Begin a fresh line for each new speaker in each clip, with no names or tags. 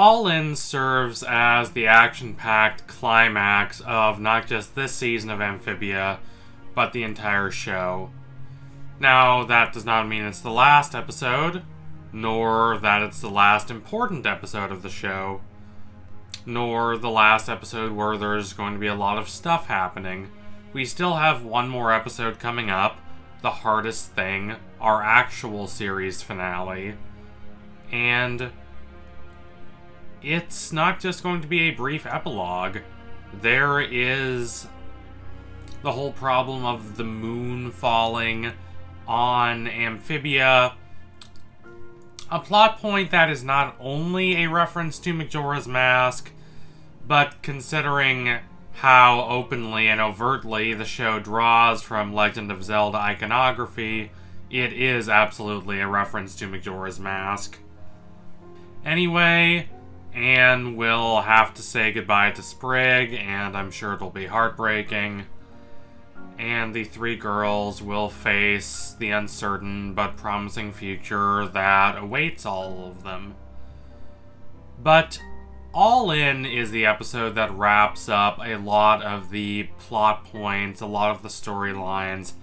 All In serves as the action-packed climax of not just this season of Amphibia, but the entire show. Now, that does not mean it's the last episode, nor that it's the last important episode of the show, nor the last episode where there's going to be a lot of stuff happening. We still have one more episode coming up, The Hardest Thing, our actual series finale, and it's not just going to be a brief epilogue. There is the whole problem of the moon falling on Amphibia. A plot point that is not only a reference to Majora's Mask, but considering how openly and overtly the show draws from Legend of Zelda iconography, it is absolutely a reference to Majora's Mask. Anyway, Anne will have to say goodbye to Sprig, and I'm sure it'll be heartbreaking. And the three girls will face the uncertain but promising future that awaits all of them. But All In is the episode that wraps up a lot of the plot points, a lot of the storylines,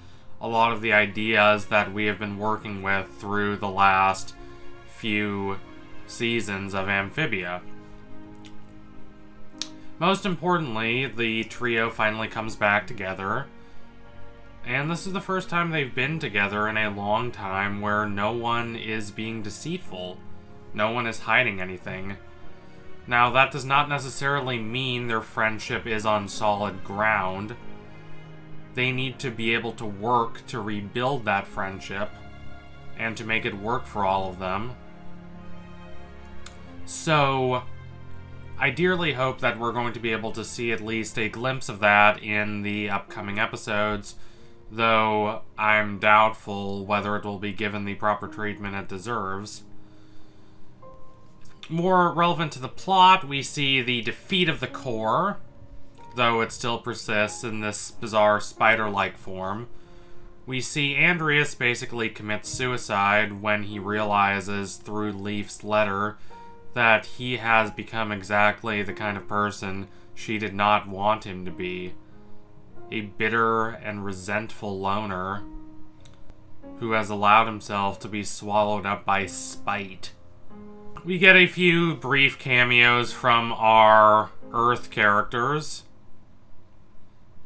a lot of the ideas that we have been working with through the last few seasons of Amphibia. Most importantly, the trio finally comes back together, and this is the first time they've been together in a long time where no one is being deceitful. No one is hiding anything. Now, that does not necessarily mean their friendship is on solid ground. They need to be able to work to rebuild that friendship, and to make it work for all of them. So, I dearly hope that we're going to be able to see at least a glimpse of that in the upcoming episodes, though I'm doubtful whether it will be given the proper treatment it deserves. More relevant to the plot, we see the defeat of the core, though it still persists in this bizarre spider-like form. We see Andrias basically commit suicide when he realizes through Leaf's letter that he has become exactly the kind of person she did not want him to be. A bitter and resentful loner who has allowed himself to be swallowed up by spite. We get a few brief cameos from our Earth characters.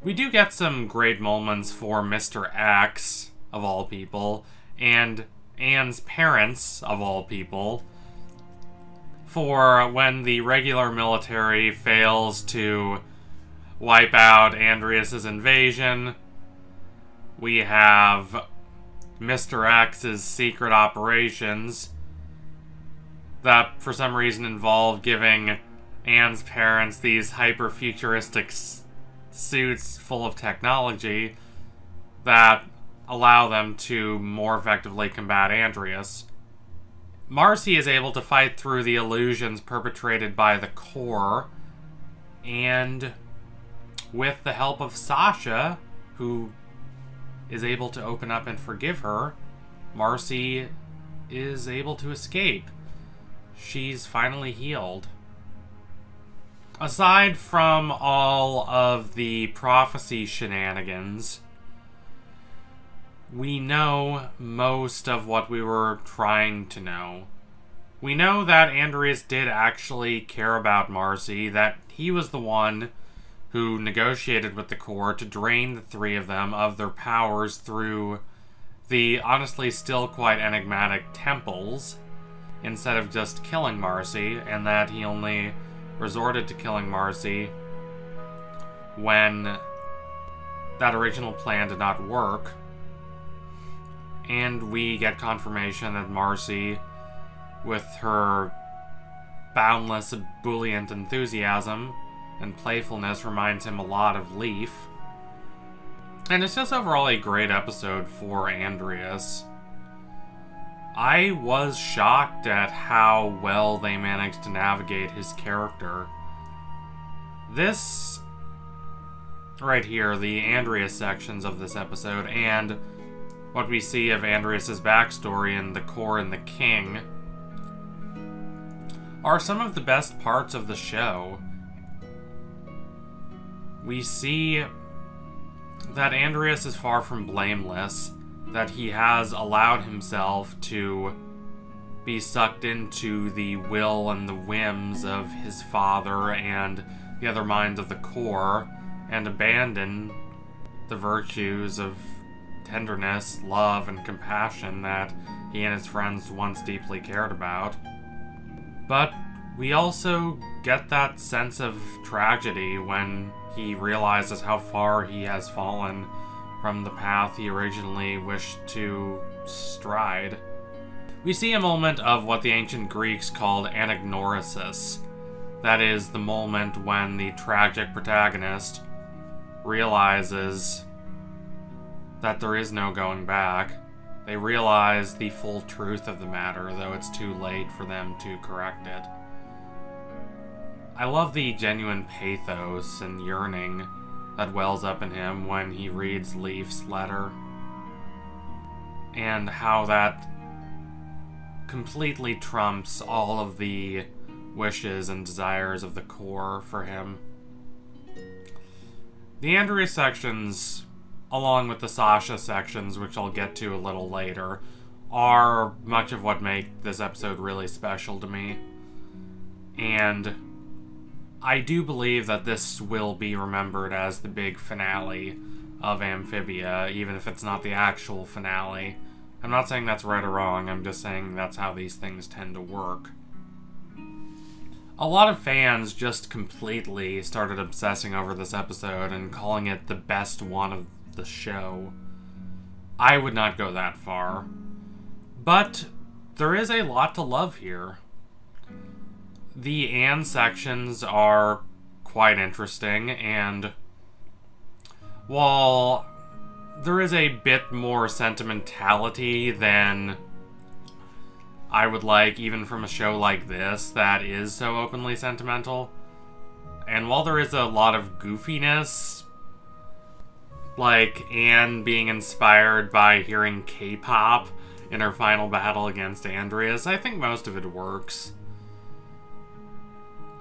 We do get some great moments for Mr. X, of all people, and Anne's parents, of all people, for when the regular military fails to wipe out Andrias' invasion. We have Mr. X's secret operations that for some reason involve giving Anne's parents these hyper-futuristic suits full of technology that allow them to more effectively combat Andrias. Marcy is able to fight through the illusions perpetrated by the core, and with the help of Sasha, who is able to open up and forgive her, Marcy is able to escape. She's finally healed. Aside from all of the prophecy shenanigans, we know most of what we were trying to know. We know that Andrias did actually care about Marcy, that he was the one who negotiated with the core to drain the three of them of their powers through the honestly still quite enigmatic temples, instead of just killing Marcy, and that he only resorted to killing Marcy when that original plan did not work. And we get confirmation that Marcy, with her boundless, ebullient enthusiasm and playfulness, reminds him a lot of Leaf. And it's just overall a great episode for Andrias. I was shocked at how well they managed to navigate his character. This right here, the Andrias sections of this episode, and what we see of Andrias' backstory in The Core and the King, are some of the best parts of the show. We see that Andrias is far from blameless, that he has allowed himself to be sucked into the will and the whims of his father and the other minds of the core, and abandon the virtues of tenderness, love, and compassion that he and his friends once deeply cared about. But we also get that sense of tragedy when he realizes how far he has fallen from the path he originally wished to stride. We see a moment of what the ancient Greeks called anagnorisis. That is the moment when the tragic protagonist realizes that there is no going back. They realize the full truth of the matter, though it's too late for them to correct it. I love the genuine pathos and yearning that wells up in him when he reads Leif's letter, and how that completely trumps all of the wishes and desires of the core for him. The Andrias sections, along with the Sasha sections, which I'll get to a little later, are much of what make this episode really special to me. And I do believe that this will be remembered as the big finale of Amphibia, even if it's not the actual finale. I'm not saying that's right or wrong, I'm just saying that's how these things tend to work. A lot of fans just completely started obsessing over this episode and calling it the best one of the show. I would not go that far. But there is a lot to love here. The and sections are quite interesting, and while there is a bit more sentimentality than I would like even from a show like this that is so openly sentimental, and while there is a lot of goofiness, like Anne being inspired by hearing K-pop in her final battle against Andrias, I think most of it works.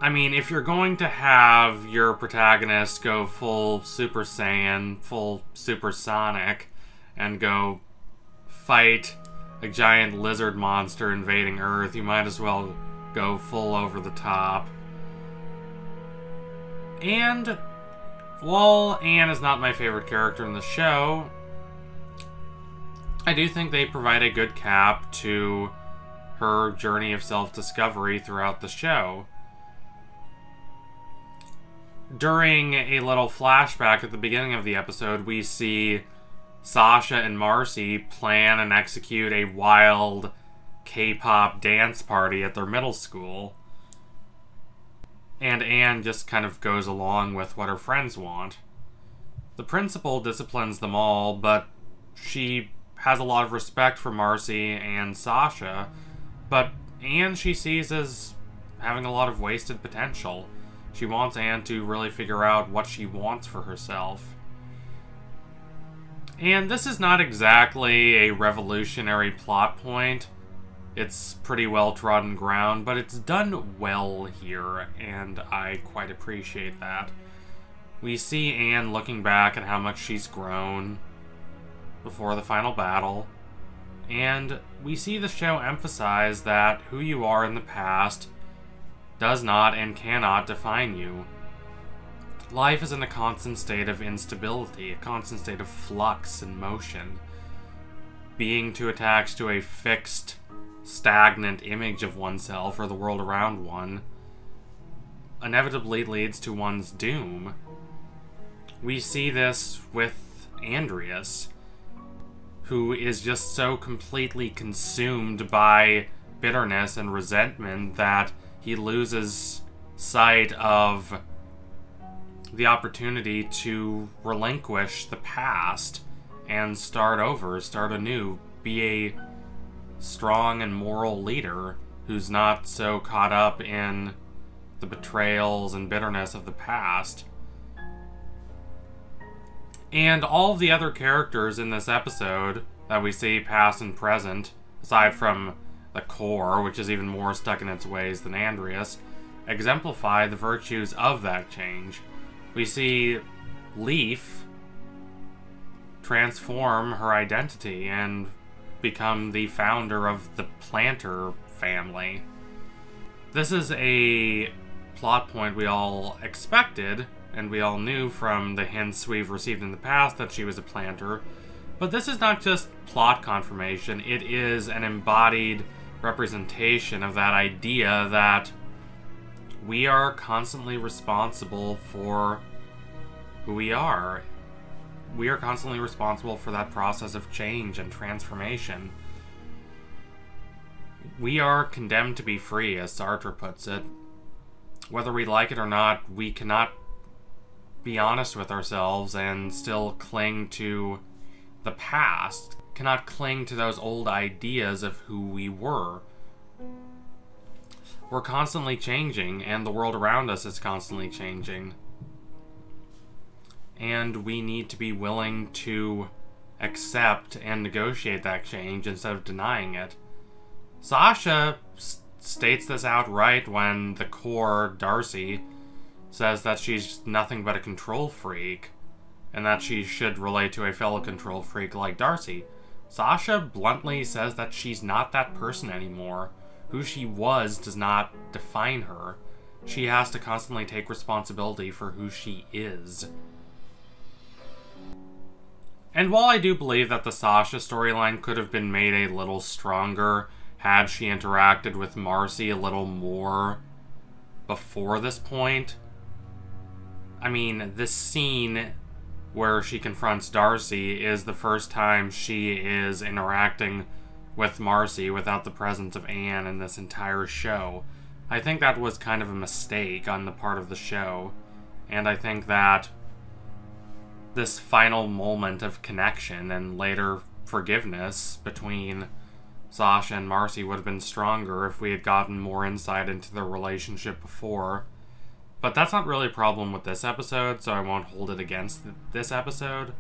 I mean, if you're going to have your protagonist go full Super Saiyan, full Supersonic, and go fight a giant lizard monster invading Earth, you might as well go full over the top. And while Anne is not my favorite character in the show, I do think they provide a good cap to her journey of self-discovery throughout the show. During a little flashback at the beginning of the episode, we see Sasha and Marcy plan and execute a wild K-pop dance party at their middle school. And Anne just kind of goes along with what her friends want. The principal disciplines them all, but she has a lot of respect for Marcy and Sasha, but Anne she sees as having a lot of wasted potential. She wants Anne to really figure out what she wants for herself. And this is not exactly a revolutionary plot point. It's pretty well-trodden ground, but it's done well here, and I quite appreciate that. We see Anne looking back at how much she's grown before the final battle, and we see the show emphasize that who you are in the past does not and cannot define you. Life is in a constant state of instability, a constant state of flux and motion. Being too attached to a fixed, stagnant image of oneself or the world around one inevitably leads to one's doom. We see this with Andrias, who is just so completely consumed by bitterness and resentment that he loses sight of the opportunity to relinquish the past and start over, start anew, be a strong and moral leader who's not so caught up in the betrayals and bitterness of the past. And all of the other characters in this episode that we see past and present, aside from the core, which is even more stuck in its ways than Andrias, exemplify the virtues of that change. We see Leaf transform her identity and become the founder of the Planter family. This is a plot point we all expected, and we all knew from the hints we've received in the past that she was a planter. But this is not just plot confirmation, it is an embodied representation of that idea that we are constantly responsible for who we are. We are constantly responsible for that process of change and transformation. We are condemned to be free, as Sartre puts it. Whether we like it or not, we cannot be honest with ourselves and still cling to the past, cannot cling to those old ideas of who we were. We're constantly changing, and the world around us is constantly changing. And we need to be willing to accept and negotiate that change instead of denying it. Sasha states this outright when the core, Darcy, says that she's nothing but a control freak, and that she should relate to a fellow control freak like Darcy. Sasha bluntly says that she's not that person anymore. Who she was does not define her. She has to constantly take responsibility for who she is. And while I do believe that the Sasha storyline could have been made a little stronger had she interacted with Marcy a little more before this point, I mean, this scene where she confronts Darcy is the first time she is interacting with Marcy without the presence of Anne in this entire show. I think that was kind of a mistake on the part of the show, and I think that this final moment of connection and later forgiveness between Sasha and Marcy would have been stronger if we had gotten more insight into their relationship before. But that's not really a problem with this episode, so I won't hold it against this episode.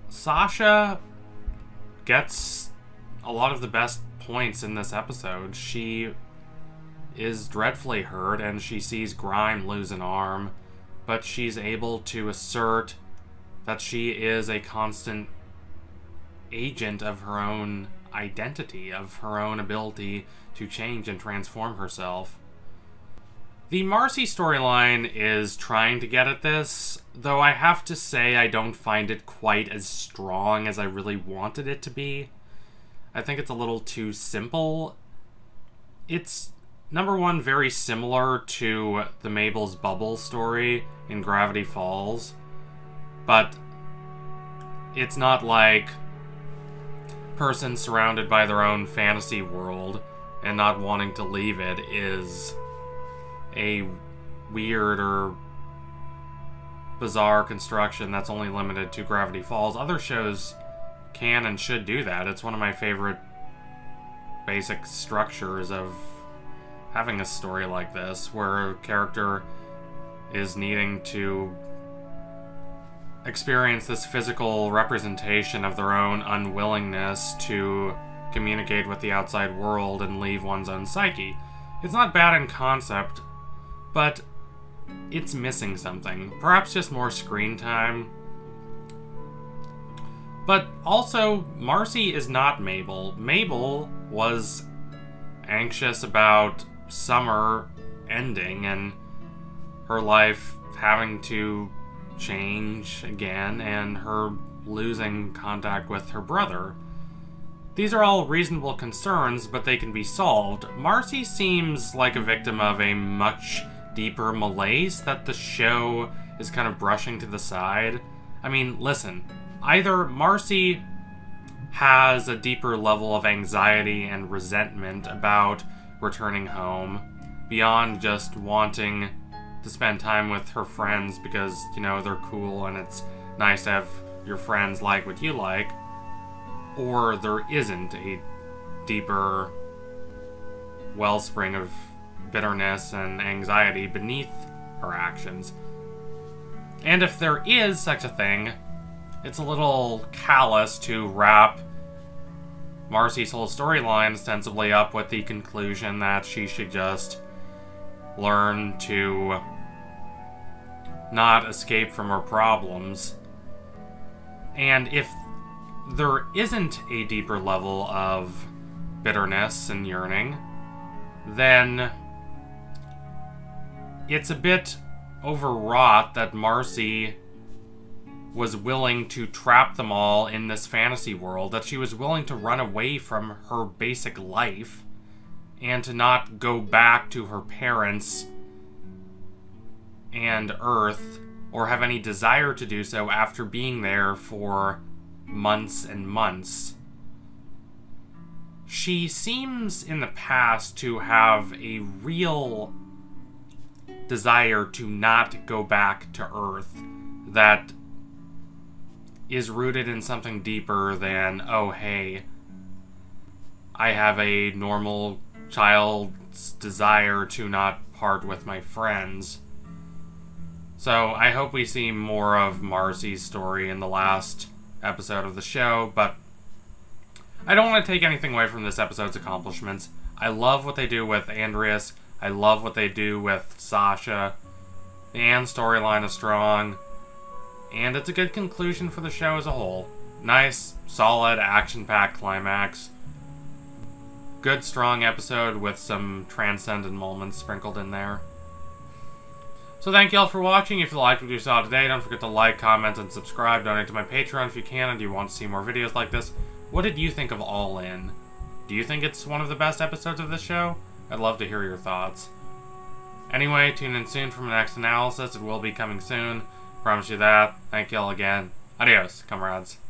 Sasha gets a lot of the best points in this episode. She is dreadfully hurt, and she sees Grime lose an arm, but she's able to assert that she is a constant agent of her own identity, of her own ability to change and transform herself. The Marcy storyline is trying to get at this, though I have to say I don't find it quite as strong as I really wanted it to be. I think it's a little too simple. It's, number one, very similar to the Mabel's Bubble story in Gravity Falls, but it's not like person surrounded by their own fantasy world and not wanting to leave it is a weird or bizarre construction that's only limited to Gravity Falls. Other shows can and should do that. It's one of my favorite basic structures of having a story like this, where a character is needing to experience this physical representation of their own unwillingness to communicate with the outside world and leave one's own psyche. It's not bad in concept, but it's missing something. Perhaps just more screen time. But also, Marcy is not Mabel. Mabel was anxious about summer ending and her life having to change again and her losing contact with her brother. These are all reasonable concerns, but they can be solved. Marcy seems like a victim of a much deeper malaise that the show is kind of brushing to the side. I mean, listen, either Marcy has a deeper level of anxiety and resentment about returning home, beyond just wanting to spend time with her friends because, you know, they're cool and it's nice to have your friends like what you like, or there isn't a deeper wellspring of bitterness and anxiety beneath her actions. And if there is such a thing, it's a little callous to wrap Marcy's whole storyline ostensibly up with the conclusion that she should just learn to not escape from her problems. And if there isn't a deeper level of bitterness and yearning, then it's a bit overwrought that Marcy was willing to trap them all in this fantasy world, that she was willing to run away from her basic life and to not go back to her parents and Earth, or have any desire to do so after being there for months and months. She seems in the past to have a real desire to not go back to Earth that is rooted in something deeper than, oh hey, I have a normal child's desire to not part with my friends. So I hope we see more of Marcy's story in the last episode of the show, but I don't want to take anything away from this episode's accomplishments. I love what they do with Andrias. I love what they do with Sasha. The Anne storyline is strong, and it's a good conclusion for the show as a whole. Nice, solid, action-packed climax. Good, strong episode with some transcendent moments sprinkled in there. So thank you all for watching. If you liked what you saw today, don't forget to like, comment, and subscribe. Donate to my Patreon if you can, and you want to see more videos like this. What did you think of All In? Do you think it's one of the best episodes of this show? I'd love to hear your thoughts. Anyway, tune in soon for my next analysis. It will be coming soon. Promise you that. Thank you all again. Adios, comrades.